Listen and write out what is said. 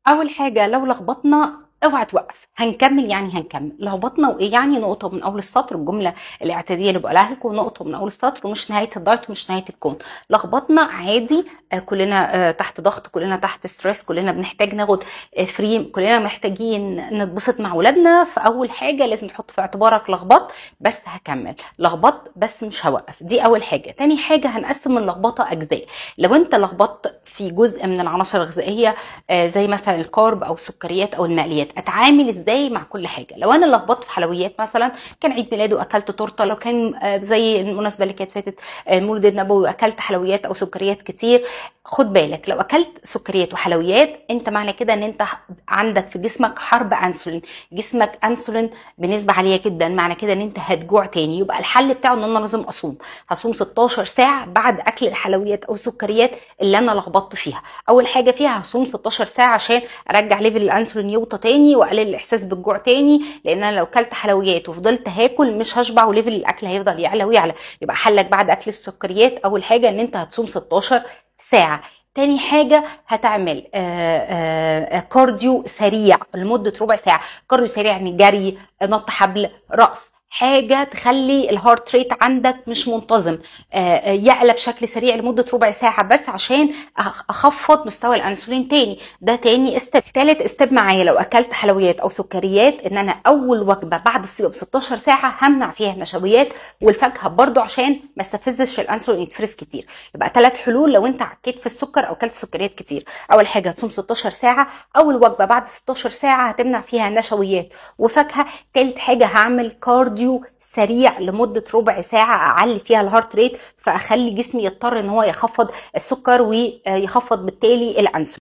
اول حاجه لو لخبطنا اوعى توقف، هنكمل يعني هنكمل. لخبطنا وايه يعني؟ نقطه من اول السطر، الجمله الاعتياديه اللي بقولها لكم نقطه من اول السطر ومش نهايه الدايت ومش نهايه الكون. لخبطنا عادي، كلنا تحت ضغط، كلنا تحت ستريس، كلنا بنحتاج ناخد فري، كلنا محتاجين نتبسط مع ولادنا. فاول حاجه لازم تحط في اعتبارك لخبط بس هكمل، لخبط بس مش هوقف. دي اول حاجه. تاني حاجه هنقسم اللخبطه اجزاء. لو انت لخبطت في جزء من العناصر الغذائيه زي مثلا الكارب او السكريات او المقليات، اتعامل ازاي مع كل حاجه؟ لو انا لخبطت في حلويات مثلا، كان عيد ميلاد واكلت تورته، لو كان زي المناسبه اللي كانت فاتت مولد النبوي واكلت حلويات او سكريات كتير، خد بالك لو اكلت سكريات وحلويات انت معنى كده ان انت عندك في جسمك حرب انسولين، جسمك انسولين بنسبه عاليه جدا، معنى كده ان انت هتجوع تاني. يبقى الحل بتاعه ان انا لازم هصوم 16 ساعه بعد اكل الحلويات او السكريات اللي انا لخبطت فيها. اول حاجه فيها هصوم 16 ساعه عشان ارجع ليفل الانسولين يوطى تاني واقلل الاحساس بالجوع تاني، لان انا لو كلت حلويات وفضلت هاكل مش هشبع وليفل الاكل هيفضل يعلى ويعلى. يبقى حلك بعد اكل السكريات اول حاجه ان انت هتصوم 16 ساعه. تاني حاجة هتعمل كارديو سريع لمدة ربع ساعة. كارديو سريع يعني جري، نط حبل، رقص، حاجة تخلي الهارت ريت عندك مش منتظم، يعلى بشكل سريع لمدة ربع ساعة بس عشان اخفض مستوى الانسولين تاني. ده تاني استب. تالت استب معايا لو اكلت حلويات او سكريات، ان انا اول وجبة بعد الصيام ب 16 ساعة همنع فيها النشويات والفاكهة برضو عشان ما استفزش الانسولين يتفرز كتير. يبقى 3 حلول لو انت عكيت في السكر او اكلت سكريات كتير. اول حاجة هتصوم 16 ساعة، اول وجبة بعد 16 ساعة هتمنع فيها نشويات وفاكهة. تالت حاجة هعمل كارديو سريع لمدة ربع ساعة اعلي فيها الهارت ريت، فاخلي جسمي يضطر ان هو يخفض السكر ويخفض بالتالي الانسولين.